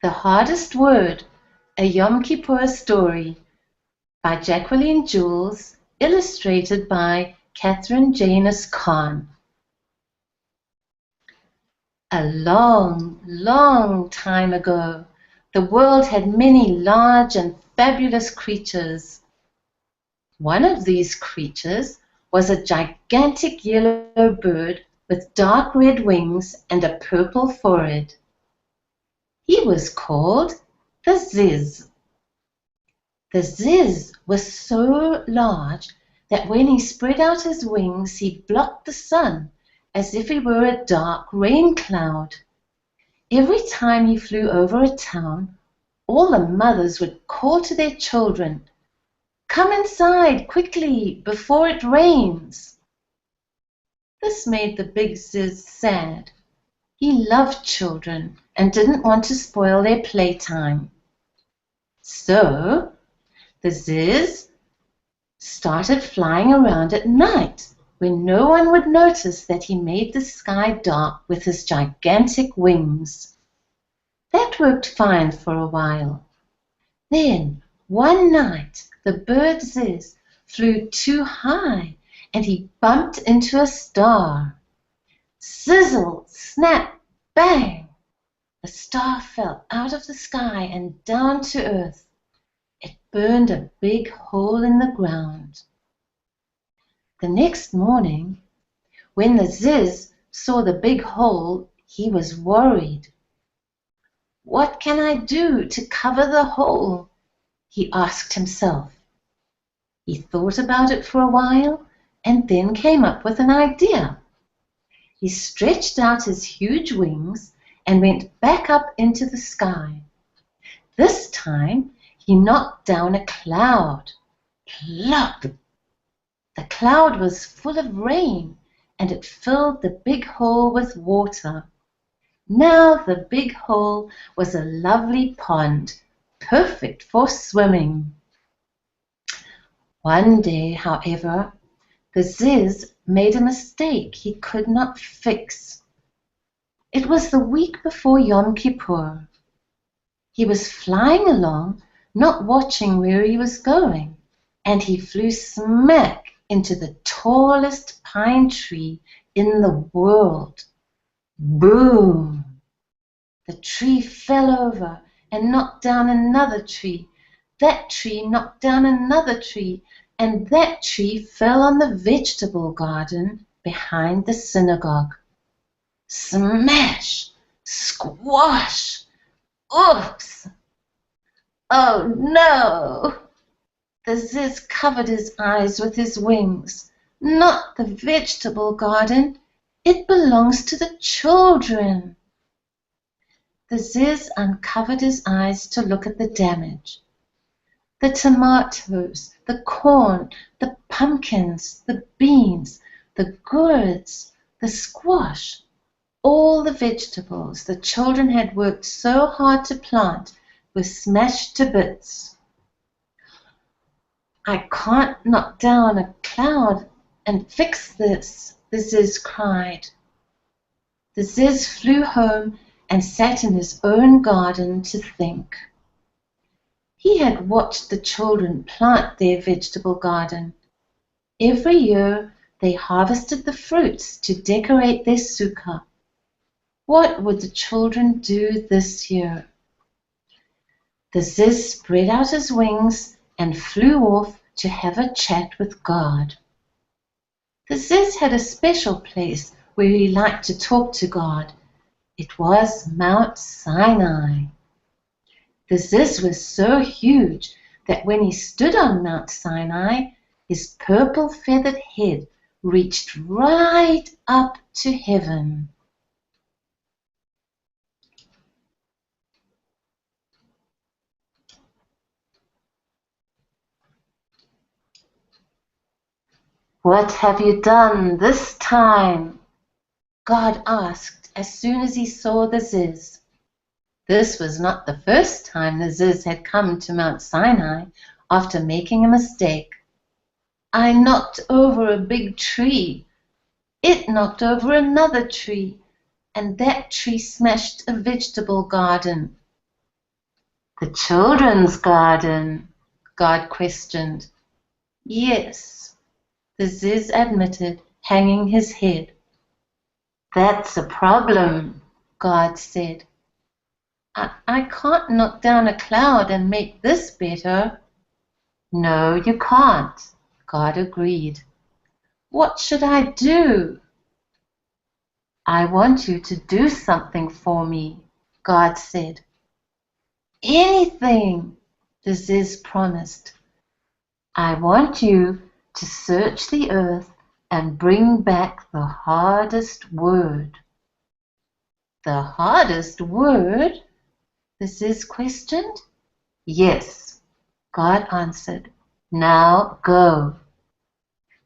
The Hardest Word, a Yom Kippur Story by Jacqueline Jules, illustrated by Catherine Janus Kahn. A long, long time ago, the world had many large and fabulous creatures. One of these creatures was a gigantic yellow bird with dark red wings and a purple forehead. He was called the Ziz. The Ziz was so large that when he spread out his wings, he blocked the sun as if he were a dark rain cloud. Every time he flew over a town, all the mothers would call to their children, "Come inside quickly before it rains." This made the big Ziz sad. He loved children and didn't want to spoil their playtime. So the Ziz started flying around at night when no one would notice that he made the sky dark with his gigantic wings. That worked fine for a while. Then, one night, the bird Ziz flew too high and he bumped into a star. Sizzle, snap, bang! The star fell out of the sky and down to earth. It burned a big hole in the ground. The next morning, when the Ziz saw the big hole, he was worried. "What can I do to cover the hole?" he asked himself. He thought about it for a while and then came up with an idea. He stretched out his huge wings and went back up into the sky. This time, he knocked down a cloud. Plop! The cloud was full of rain, and it filled the big hole with water. Now the big hole was a lovely pond, perfect for swimming. One day, however, the Ziz made a mistake he could not fix. It was the week before Yom Kippur. He was flying along, not watching where he was going, and he flew smack into the tallest pine tree in the world. Boom! The tree fell over and knocked down another tree. That tree knocked down another tree, and that tree fell on the vegetable garden behind the synagogue. Smash! Squash! Oops! Oh no! The Ziz covered his eyes with his wings. Not the vegetable garden. It belongs to the children. The Ziz uncovered his eyes to look at the damage. The tomatoes, the corn, the pumpkins, the beans, the gourds, the squash, all the vegetables the children had worked so hard to plant were smashed to bits. "I can't knock down a cloud and fix this," the Ziz cried. The Ziz flew home and sat in his own garden to think. He had watched the children plant their vegetable garden. Every year they harvested the fruits to decorate their sukkah. What would the children do this year? The Ziz spread out his wings and flew off to have a chat with God. The Ziz had a special place where he liked to talk to God. It was Mount Sinai. The Ziz was so huge that when he stood on Mount Sinai, his purple feathered head reached right up to heaven. "What have you done this time?" God asked as soon as he saw the Ziz. This was not the first time the Ziz had come to Mount Sinai after making a mistake. "I knocked over a big tree. It knocked over another tree, and that tree smashed a vegetable garden." The children's garden? God questioned. Yes, the Ziz admitted, hanging his head. That's a problem, God said. I can't knock down a cloud and make this better. No, you can't, God agreed. What should I do? I want you to do something for me, God said. Anything, the Ziz promised. I want you to search the earth and bring back the hardest word. The hardest word? The Ziz questioned. Yes, God answered. Now go.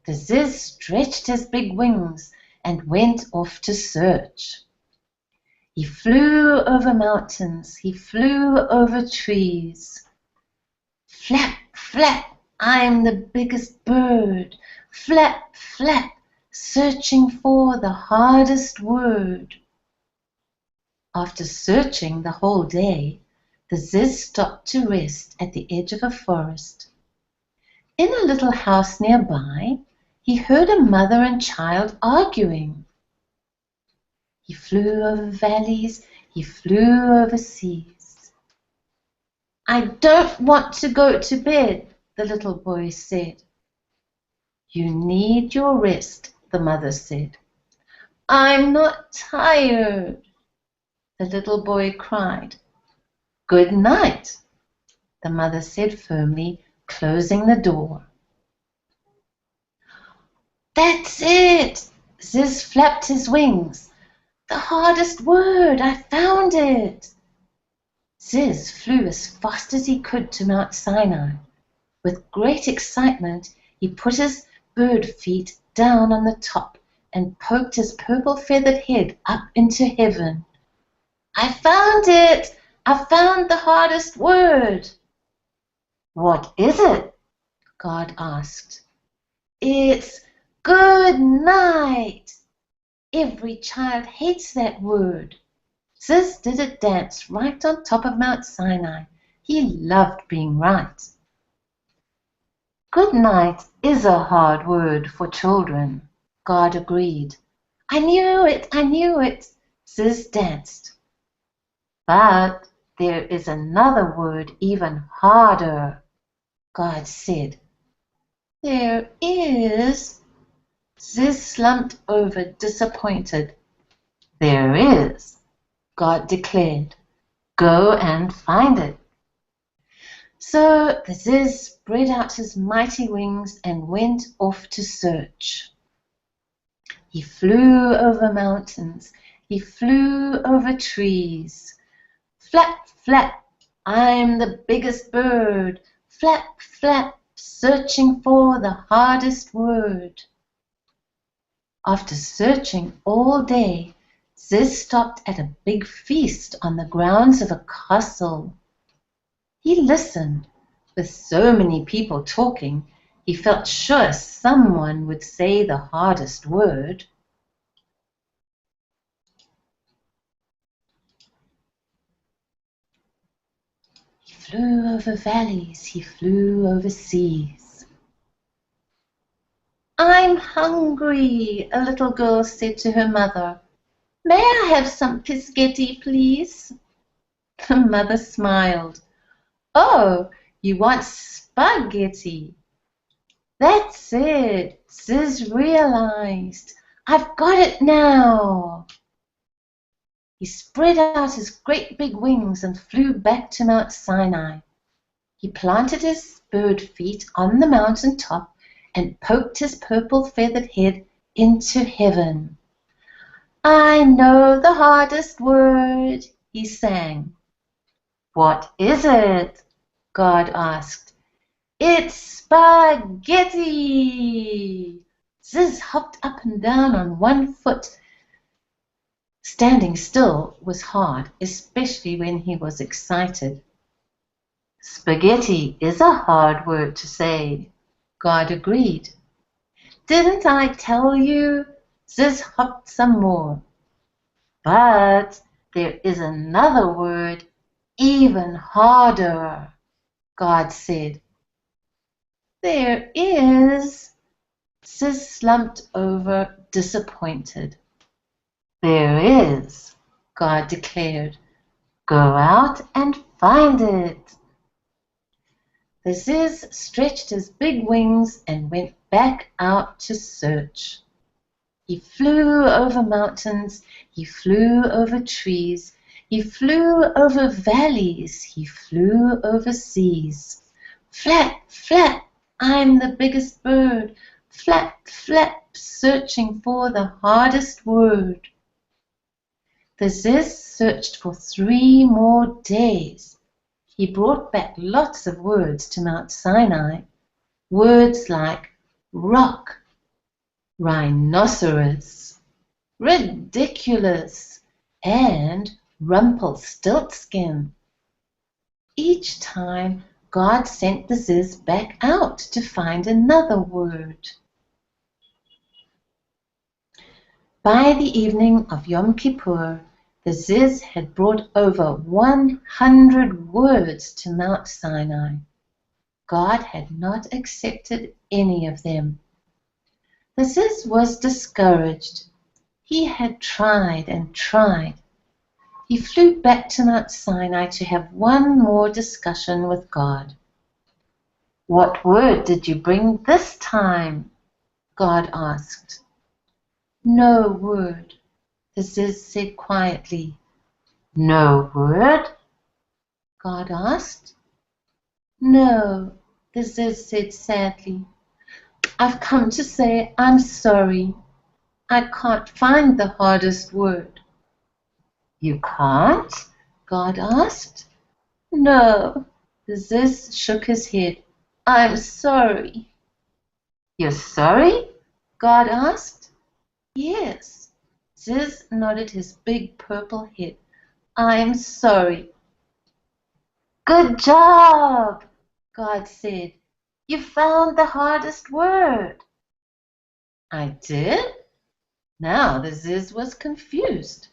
The Ziz stretched his big wings and went off to search. He flew over mountains, he flew over trees. Flap, flap, I'm the biggest bird. Flap, flap, searching for the hardest word. After searching the whole day, the Ziz stopped to rest at the edge of a forest. In a little house nearby, he heard a mother and child arguing. He flew over valleys, he flew over seas. I don't want to go to bed, the little boy said. You need your rest, the mother said. I'm not tired, the little boy cried. Good night, the mother said firmly, closing the door. That's it! Ziz flapped his wings. The hardest word! I found it! Ziz flew as fast as he could to Mount Sinai. With great excitement, he put his bird feet down on the top and poked his purple feathered head up into heaven. I found it! I found the hardest word! What is it? God asked. It's good night! Every child hates that word. Ziz did a dance right on top of Mount Sinai. He loved being right. Good night is a hard word for children, God agreed. I knew it, Ziz danced. But there is another word even harder, God said. There is. Ziz slumped over disappointed. There is, God declared. Go and find it. So the Ziz spread out his mighty wings and went off to search. He flew over mountains, he flew over trees. Flap, flap, I'm the biggest bird. Flap, flap, searching for the hardest word. After searching all day, Ziz stopped at a big feast on the grounds of a castle. He listened. With so many people talking, he felt sure someone would say the hardest word. He flew over valleys, he flew over seas. I'm hungry, a little girl said to her mother. May I have some biscotti, please? The mother smiled. Oh, you want spaghetti? That's it, Ziz realized. I've got it now. He spread out his great big wings and flew back to Mount Sinai. He planted his bird feet on the mountain top and poked his purple feathered head into heaven. I know the hardest word, he sang. What is it? God asked. It's spaghetti! Ziz hopped up and down on one foot. Standing still was hard, especially when he was excited. Spaghetti is a hard word to say, God agreed. Didn't I tell you? Ziz hopped some more. But there is another word Even harder, God said. There is. Ziz slumped over, disappointed. There is, God declared. Go out and find it. The Ziz stretched his big wings and went back out to search. He flew over mountains, he flew over trees, he flew over valleys, he flew over seas. Flap, flap, I'm the biggest bird. Flap, flap, searching for the hardest word. The Ziz searched for 3 more days. He brought back lots of words to Mount Sinai. Words like rock, rhinoceros, ridiculous, and Rumpelstiltskin. Each time, God sent the Ziz back out to find another word. By the evening of Yom Kippur, the Ziz had brought over 100 words to Mount Sinai. God had not accepted any of them. The Ziz was discouraged. He had tried and tried. He flew back to Mount Sinai to have one more discussion with God. What word did you bring this time? God asked. No word, the Ziz said quietly. No word? God asked. No, the Ziz said sadly. I've come to say I'm sorry. I can't find the hardest word. You can't? God asked. No, the Ziz shook his head. I'm sorry. You're sorry? God asked. Yes. Ziz nodded his big purple head. I'm sorry. Good job, God said. You found the hardest word. I did? Now the Ziz was confused.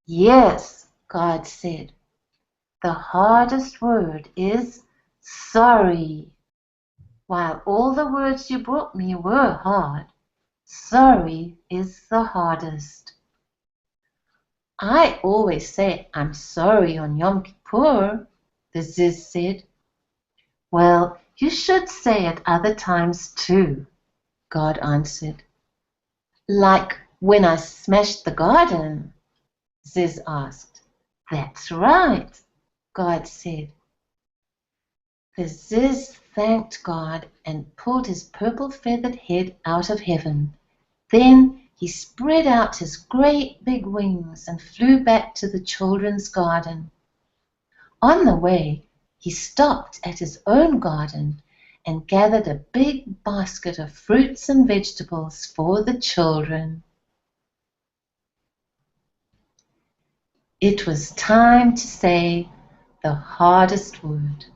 Yes, God said. The hardest word is sorry. While all the words you brought me were hard, sorry is the hardest. I always say I'm sorry on Yom Kippur, the Ziz said. Well, you should say it other times too, God answered. Like when I smashed the garden, Ziz asked. That's right, God said. The Ziz thanked God and pulled his purple feathered head out of heaven. Then he spread out his great big wings and flew back to the children's garden. On the way, he stopped at his own garden and gathered a big basket of fruits and vegetables for the children. It was time to say the hardest word.